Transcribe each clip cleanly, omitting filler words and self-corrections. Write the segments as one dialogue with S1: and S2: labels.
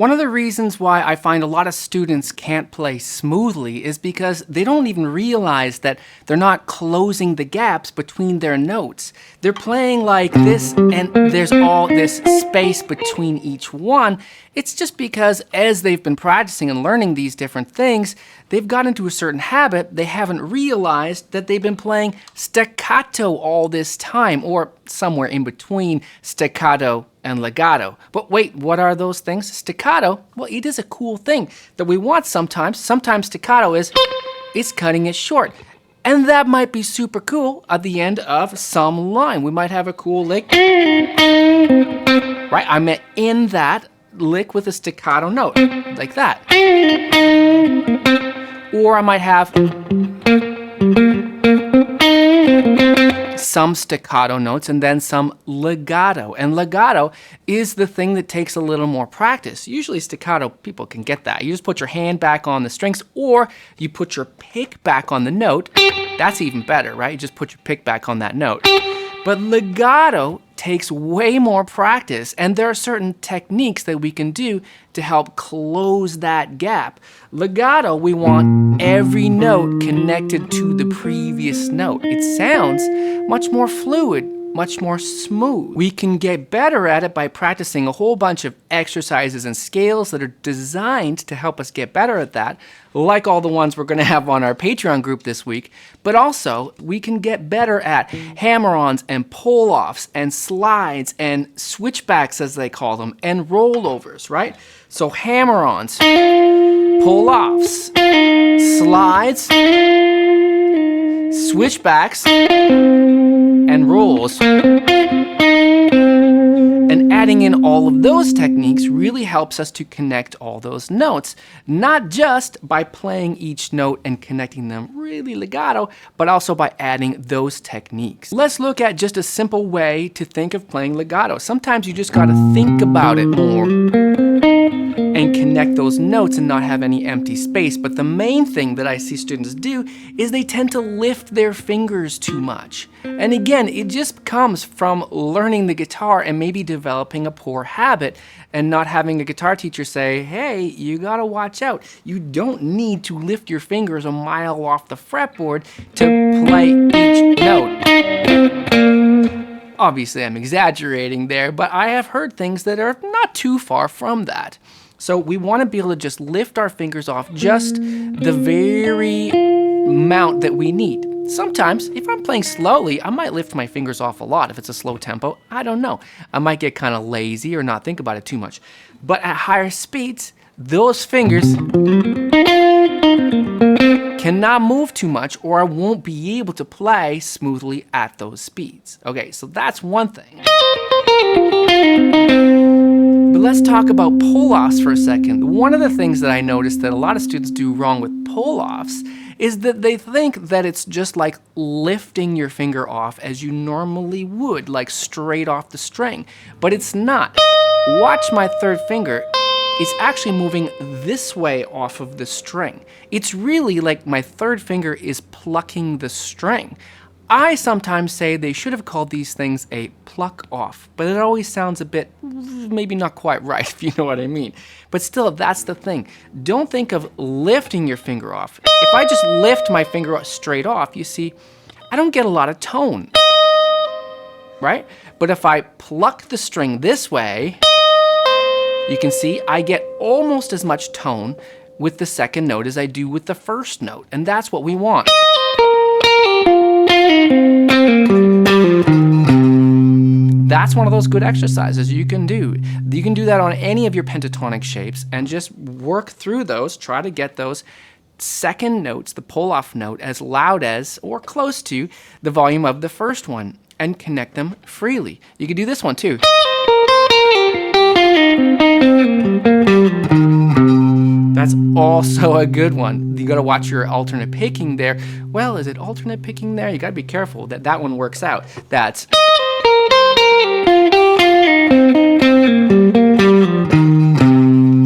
S1: One of the reasons why I find a lot of students can't play smoothly is because they don't even realize that they're not closing the gaps between their notes. They're playing like this and there's all this space between each one. It's just because as they've been practicing and learning these different things, they've got into a certain habit. They haven't realized that they've been playing staccato all this time, or somewhere in between staccato and legato. But wait, what are those things? Staccato, well, it is a cool thing that we want sometimes. Sometimes staccato is cutting it short. And that might be super cool at the end of some line. We might have a cool lick. Right, I meant in that lick with a staccato note, like that. Or I might have some staccato notes and then some legato. And legato is the thing that takes a little more practice. Usually staccato, people can get that. You just put your hand back on the strings, or you put your pick back on the note. That's even better, right? You just put your pick back on that note. But legato takes way more practice, and there are certain techniques that we can do to help close that gap. Legato, we want every note connected to the previous note. It sounds much more fluid, much more smooth. We can get better at it by practicing a whole bunch of exercises and scales that are designed to help us get better at that, like all the ones we're going to have on our Patreon group this week. But also, we can get better at hammer-ons and pull-offs and slides and switchbacks, as they call them, and rollovers, right? So hammer-ons, pull-offs, slides, switchbacks, and rolls. And adding in all of those techniques really helps us to connect all those notes, not just by playing each note and connecting them really legato, but also by adding those techniques. Let's look at just a simple way to think of playing legato. Sometimes you just gotta think about it more and connect those notes and not have any empty space. But the main thing that I see students do is they tend to lift their fingers too much. And again, it just comes from learning the guitar and maybe developing a poor habit and not having a guitar teacher say, hey, you gotta watch out. You don't need to lift your fingers a mile off the fretboard to play each note. Obviously, I'm exaggerating there, but I have heard things that are not too far from that. So we want to be able to just lift our fingers off just the very amount that we need. Sometimes, if I'm playing slowly, I might lift my fingers off a lot. If it's a slow tempo, I don't know. I might get kind of lazy or not think about it too much. But at higher speeds, those fingers cannot move too much, or I won't be able to play smoothly at those speeds. Okay, so that's one thing. But let's talk about pull-offs for a second. One of the things that I noticed that a lot of students do wrong with pull-offs is that they think that it's just like lifting your finger off as you normally would, like straight off the string. But it's not. Watch my third finger. It's actually moving this way off of the string. It's really like my third finger is plucking the string. I sometimes say they should have called these things a pluck off, but it always sounds a bit, maybe not quite right, if you know what I mean. But still, that's the thing. Don't think of lifting your finger off. If I just lift my finger straight off, you see, I don't get a lot of tone, right? But if I pluck the string this way, you can see I get almost as much tone with the second note as I do with the first note, and that's what we want. That's one of those good exercises you can do. You can do that on any of your pentatonic shapes and just work through those, try to get those second notes, the pull-off note, as loud as or close to the volume of the first one and connect them freely. You can do this one too. That's also a good one. You gotta watch your alternate picking there. Well, is it alternate picking there? You gotta be careful that that one works out. That's.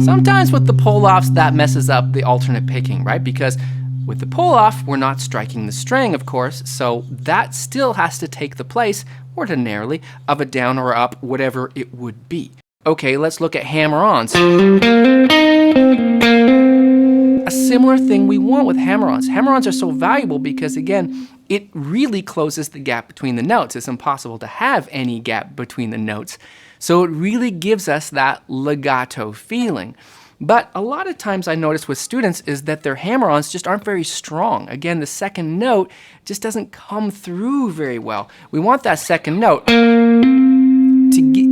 S1: Sometimes with the pull-offs, that messes up the alternate picking, right? Because with the pull-off, we're not striking the string, of course, so that still has to take the place, ordinarily, of a down or up, whatever it would be. Okay, let's look at hammer-ons. A similar thing we want with hammer-ons. Hammer-ons are so valuable because, again, it really closes the gap between the notes. It's impossible to have any gap between the notes. So it really gives us that legato feeling. But a lot of times I notice with students is that their hammer-ons just aren't very strong. Again, the second note just doesn't come through very well. We want that second note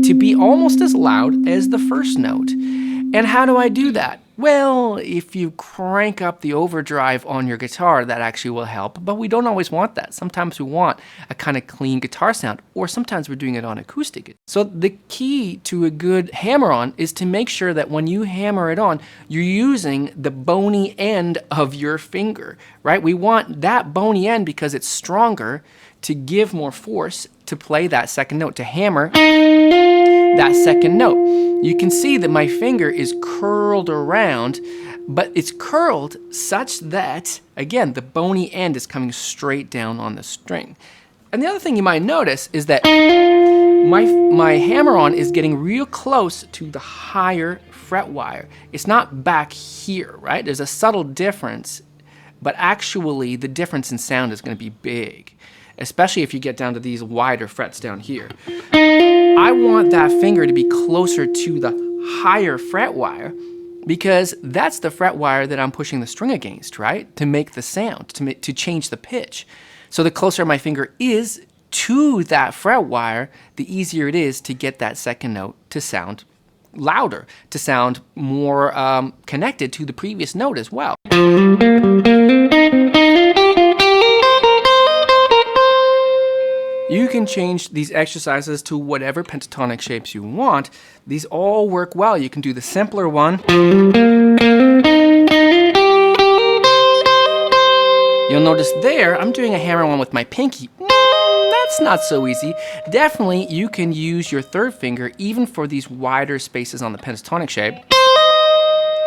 S1: to be almost as loud as the first note. And how do I do that? Well, if you crank up the overdrive on your guitar, that actually will help, but we don't always want that. Sometimes we want a kind of clean guitar sound, or sometimes we're doing it on acoustic. So the key to a good hammer-on is to make sure that when you hammer it on, you're using the bony end of your finger, right? We want that bony end because it's stronger to give more force to play that second note, to hammer that second note. You can see that my finger is curled around, but it's curled such that, again, the bony end is coming straight down on the string. And the other thing you might notice is that my hammer-on is getting real close to the higher fret wire. It's not back here, right? There's a subtle difference, but actually the difference in sound is going to be big, especially if you get down to these wider frets down here. I want that finger to be closer to the higher fret wire because that's the fret wire that I'm pushing the string against, right? To make the sound, to change the pitch. So the closer my finger is to that fret wire, the easier it is to get that second note to sound louder, to sound more connected to the previous note as well. You can change these exercises to whatever pentatonic shapes you want. These all work well. You can do the simpler one. You'll notice there, I'm doing a hammer one with my pinky. That's not so easy. Definitely, you can use your third finger even for these wider spaces on the pentatonic shape.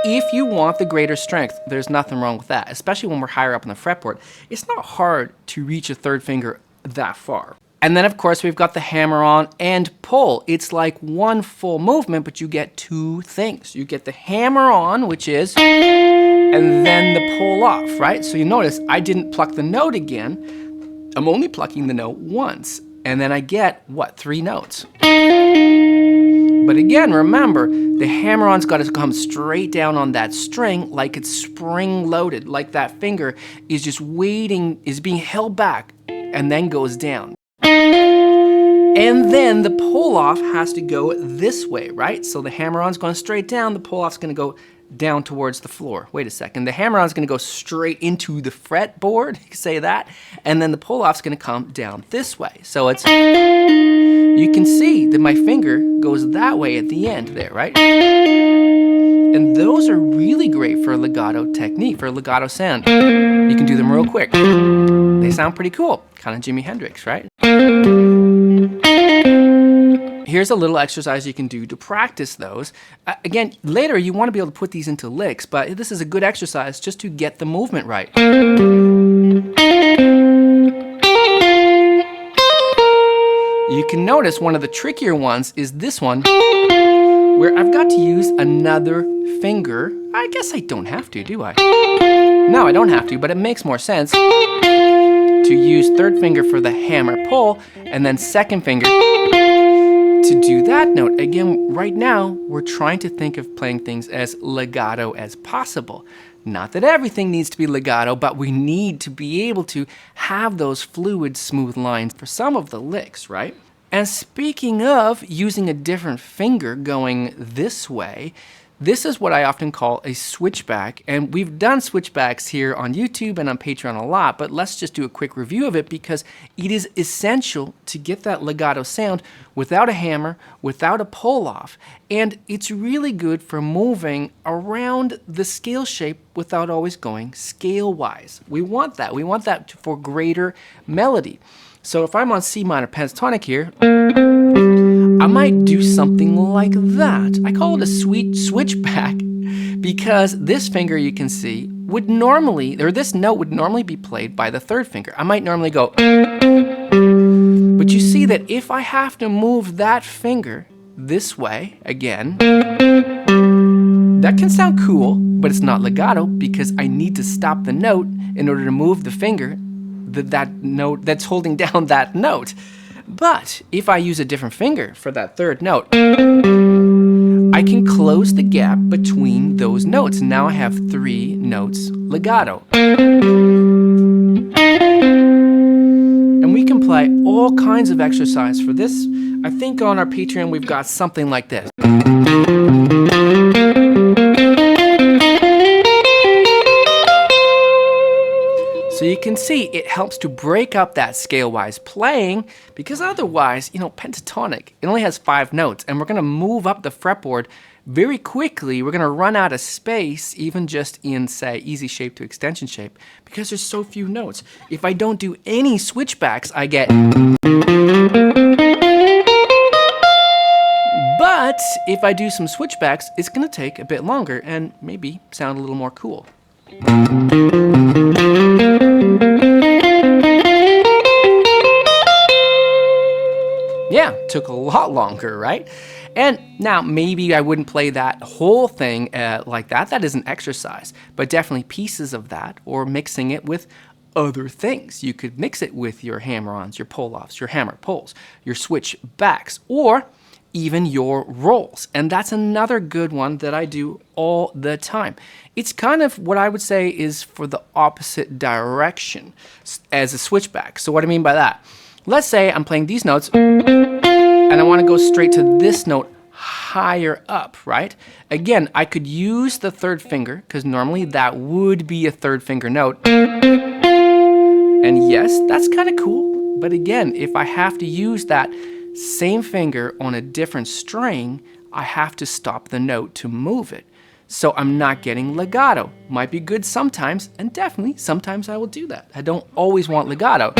S1: If you want the greater strength, there's nothing wrong with that, especially when we're higher up on the fretboard. It's not hard to reach a third finger that far. And then, of course, we've got the hammer-on and pull. It's like one full movement, but you get two things. You get the hammer-on, which is, and then the pull off, right? So you notice I didn't pluck the note again. I'm only plucking the note once. And then I get, what, 3 notes. But again, remember, the hammer-on's got to come straight down on that string like it's spring-loaded, like that finger is just waiting, is being held back, and then goes down. And then the pull-off has to go this way, right? So the hammer-on's going straight down, the pull-off's going to go down towards the floor. Wait a second, the hammer-on's going to go straight into the fretboard, you can say that, and then the pull-off's going to come down this way. So it's, you can see that my finger goes that way at the end there, right? And those are really great for a legato technique, for a legato sound. You can do them real quick. They sound pretty cool, kind of Jimi Hendrix, right? Here's a little exercise you can do to practice those. Again, later you want to be able to put these into licks, but this is a good exercise just to get the movement right. You can notice one of the trickier ones is this one, where I've got to use another finger. I guess I don't have to, do I? No, I don't have to, but it makes more sense to use third finger for the hammer pull, and then second finger to do that note. Again, right now, we're trying to think of playing things as legato as possible. Not that everything needs to be legato, but we need to be able to have those fluid, smooth lines for some of the licks, right? And speaking of using a different finger going this way, this is what I often call a switchback, and we've done switchbacks here on YouTube and on Patreon a lot, but let's just do a quick review of it because it is essential to get that legato sound without a hammer, without a pull-off, and it's really good for moving around the scale shape without always going scale-wise. We want that for greater melody. So if I'm on C minor pentatonic here, I might do something like that. I call it a switchback because this finger, you can see, would normally, or this note would normally be played by the third finger. I might normally go, but you see that if I have to move that finger this way again. That can sound cool, but it's not legato because I need to stop the note in order to move the finger, that note that's holding down that note. But if I use a different finger for that third note, I can close the gap between those notes. Now I have 3 notes legato. And we can play all kinds of exercise for this. I think on our Patreon we've got something like this. So you can see it helps to break up that scale-wise playing, because otherwise, pentatonic, it only has 5 notes, and we're going to move up the fretboard very quickly. We're going to run out of space, even just in, say, easy shape to extension shape, because there's so few notes. If I don't do any switchbacks, I get... But if I do some switchbacks, it's going to take a bit longer and maybe sound a little more cool. Yeah, took a lot longer, right? And now maybe I wouldn't play that whole thing like that. That is an exercise, but definitely pieces of that, or mixing it with other things. You could mix it with your hammer-ons, your pull-offs, your hammer pulls, your switchbacks, or even your rolls. And that's another good one that I do all the time. It's kind of what I would say is for the opposite direction as a switchback. So what I mean by that, let's say I'm playing these notes and I want to go straight to this note higher up, right? Again, I could use the third finger because normally that would be a third finger note. And yes, that's kind of cool. But again, if I have to use that same finger on a different string, I have to stop the note to move it. So I'm not getting legato. Might be good sometimes, and definitely sometimes I will do that. I don't always want legato.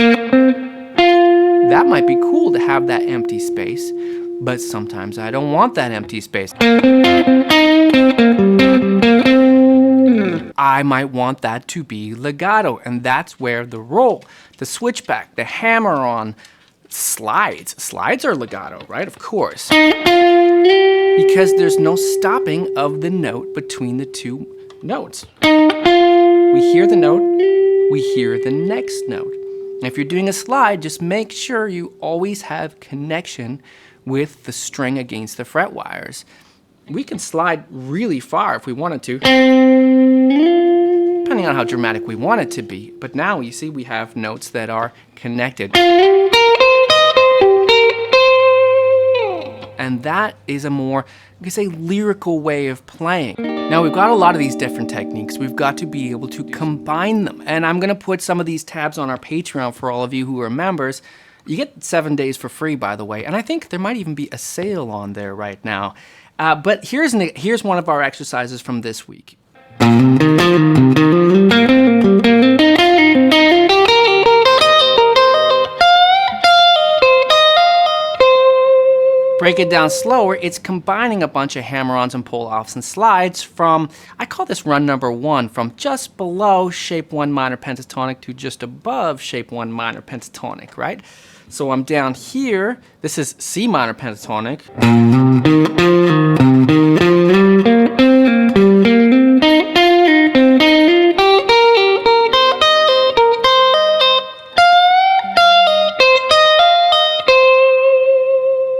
S1: That might be cool to have that empty space, but sometimes I don't want that empty space. I might want that to be legato, and that's where the roll, the switchback, the hammer-on, slides are legato, right? Of course. Because there's no stopping of the note between the 2 notes. We hear the note, we hear the next note. If you're doing a slide, just make sure you always have connection with the string against the fret wires. We can slide really far if we wanted to, depending on how dramatic we want it to be. But now you see we have notes that are connected. And that is a more, you could say, lyrical way of playing. Now we've got a lot of these different techniques. We've got to be able to combine them. And I'm gonna put some of these tabs on our Patreon for all of you who are members. You get 7 days for free, by the way. And I think there might even be a sale on there right now. But here's one of our exercises from this week. Break it down slower, it's combining a bunch of hammer-ons and pull-offs and slides from, I call this run number 1, from just below shape 1 minor pentatonic to just above shape 1 minor pentatonic, right? So I'm down here, this is C minor pentatonic.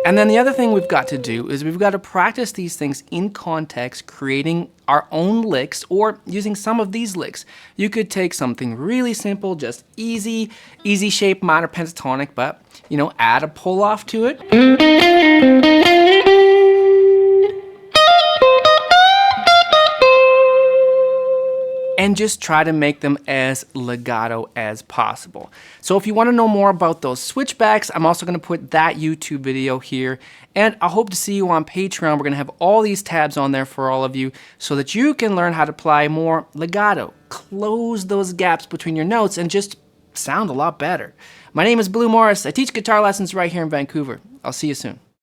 S1: And then the other thing we've got to do is we've got to practice these things in context, creating our own licks or using some of these licks. You could take something really simple, just easy shape minor pentatonic, but add a pull off to it. And just try to make them as legato as possible. So if you want to know more about those switchbacks, I'm also going to put that YouTube video here. And I hope to see you on Patreon. We're going to have all these tabs on there for all of you so that you can learn how to apply more legato, close those gaps between your notes, and just sound a lot better. My name is Blue Morris. I teach guitar lessons right here in Vancouver. I'll see you soon.